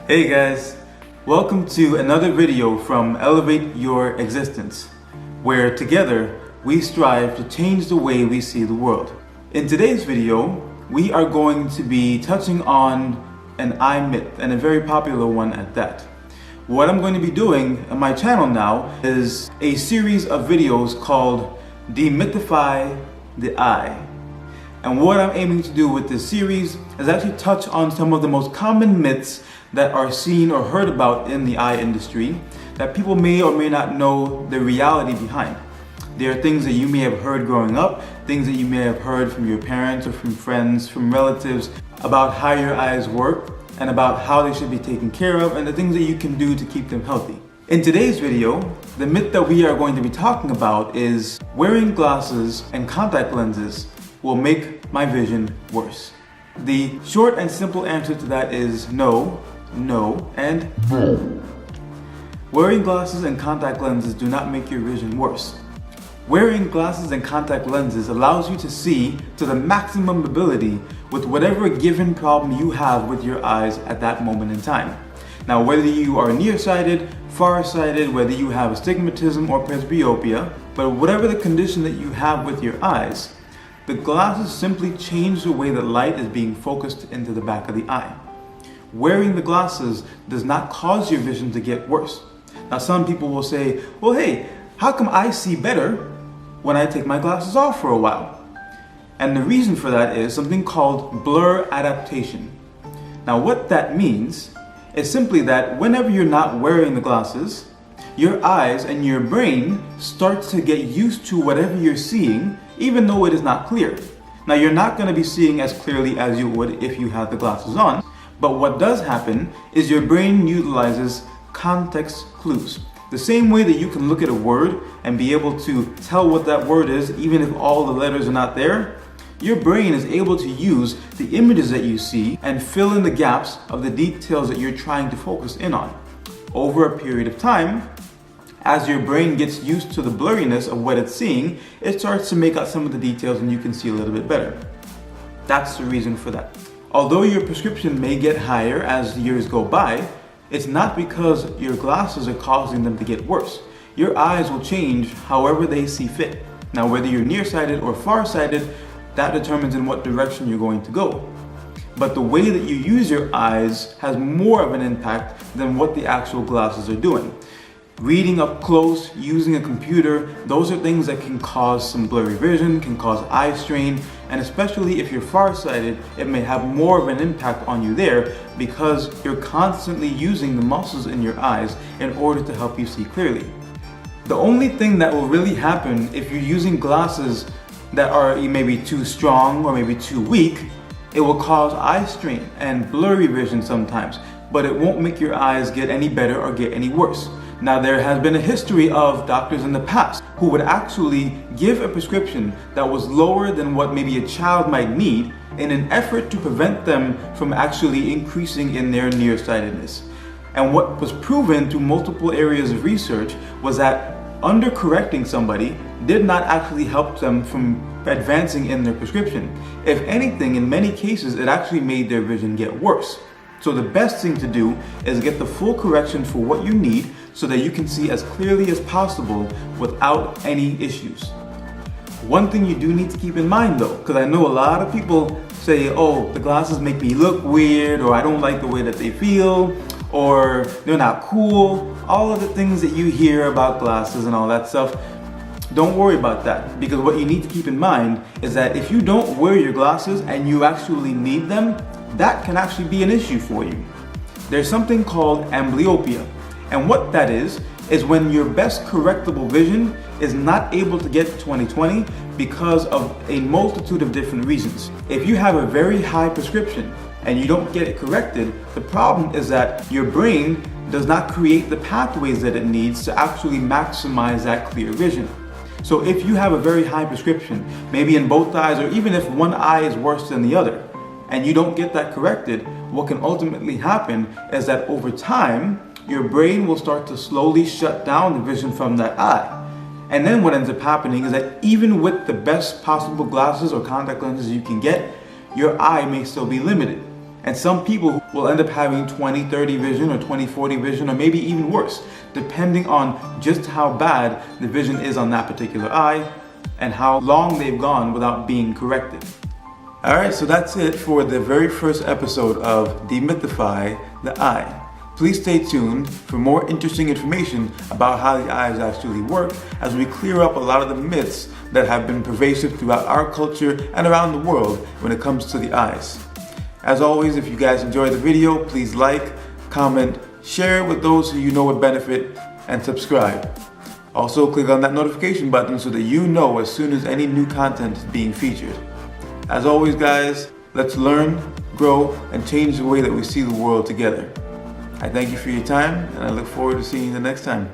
Hey guys, welcome to another video from Elevate Your Existence, where together we strive to change the way we see the world. In today's video, we are going to be touching on an eye myth, and a very popular one at that. What I'm going to be doing on my channel now is a series of videos called Demythify the Eye. And what I'm aiming to do with this series is actually touch on some of the most common myths that are seen or heard about in the eye industry that people may or may not know the reality behind. There are things that you may have heard growing up, things that you may have heard from your parents or from friends, from relatives, about how your eyes work and about how they should be taken care of and the things that you can do to keep them healthy. In today's video, the myth that we are going to be talking about is wearing glasses and contact lenses will make my vision worse. The short and simple answer to that is no, and no. Wearing glasses and contact lenses do not make your vision worse. Wearing glasses and contact lenses allows you to see to the maximum ability with whatever given problem you have with your eyes at that moment in time. Now, whether you are nearsighted, farsighted, whether you have astigmatism or presbyopia, but whatever the condition that you have with your eyes, the glasses simply change the way that light is being focused into the back of the eye. Wearing the glasses does not cause your vision to get worse. Now, some people will say, well, hey, how come I see better when I take my glasses off for a while? And the reason for that is something called blur adaptation. Now, what that means is simply that whenever you're not wearing the glasses, your eyes and your brain starts to get used to whatever you're seeing, even though it is not clear. Now, you're not going to be seeing as clearly as you would if you had the glasses on, but what does happen is your brain utilizes context clues. The same way that you can look at a word and be able to tell what that word is, even if all the letters are not there, your brain is able to use the images that you see and fill in the gaps of the details that you're trying to focus in on. Over a period of time, as your brain gets used to the blurriness of what it's seeing, it starts to make out some of the details and you can see a little bit better. That's the reason for that. Although your prescription may get higher as the years go by, it's not because your glasses are causing them to get worse. Your eyes will change however they see fit. Now, whether you're nearsighted or farsighted, that determines in what direction you're going to go. But the way that you use your eyes has more of an impact than what the actual glasses are doing. Reading up close, using a computer, those are things that can cause some blurry vision, can cause eye strain, and especially if you're farsighted, it may have more of an impact on you there because you're constantly using the muscles in your eyes in order to help you see clearly. The only thing that will really happen if you're using glasses that are maybe too strong or maybe too weak, it will cause eye strain and blurry vision sometimes, but it won't make your eyes get any better or get any worse. Now, there has been a history of doctors in the past who would actually give a prescription that was lower than what maybe a child might need in an effort to prevent them from actually increasing in their nearsightedness. And what was proven through multiple areas of research was that undercorrecting somebody did not actually help them from advancing in their prescription. If anything, in many cases, it actually made their vision get worse. So the best thing to do is get the full correction for what you need so that you can see as clearly as possible without any issues. One thing you do need to keep in mind though, because I know a lot of people say, oh, the glasses make me look weird, or I don't like the way that they feel, or they're not cool. All of the things that you hear about glasses and all that stuff, don't worry about that, because what you need to keep in mind is that if you don't wear your glasses and you actually need them, that can actually be an issue for you. There's something called amblyopia, and what that is when your best correctable vision is not able to get 20/20 because of a multitude of different reasons. If you have a very high prescription and you don't get it corrected, the problem is that your brain does not create the pathways that it needs to actually maximize that clear vision. So if you have a very high prescription, maybe in both eyes, or even if one eye is worse than the other, and you don't get that corrected, what can ultimately happen is that over time, your brain will start to slowly shut down the vision from that eye. And then what ends up happening is that even with the best possible glasses or contact lenses you can get, your eye may still be limited. And some people will end up having 20/30 vision or 20/40 vision, or maybe even worse, depending on just how bad the vision is on that particular eye and how long they've gone without being corrected. Alright, so that's it for the very first episode of Demythify the Eye. Please stay tuned for more interesting information about how the eyes actually work as we clear up a lot of the myths that have been pervasive throughout our culture and around the world when it comes to the eyes. As always, if you guys enjoyed the video, please like, comment, share it with those who you know would benefit, and subscribe. Also, click on that notification button so that you know as soon as any new content is being featured. As always, guys, let's learn, grow, and change the way that we see the world together. I thank you for your time, and I look forward to seeing you the next time.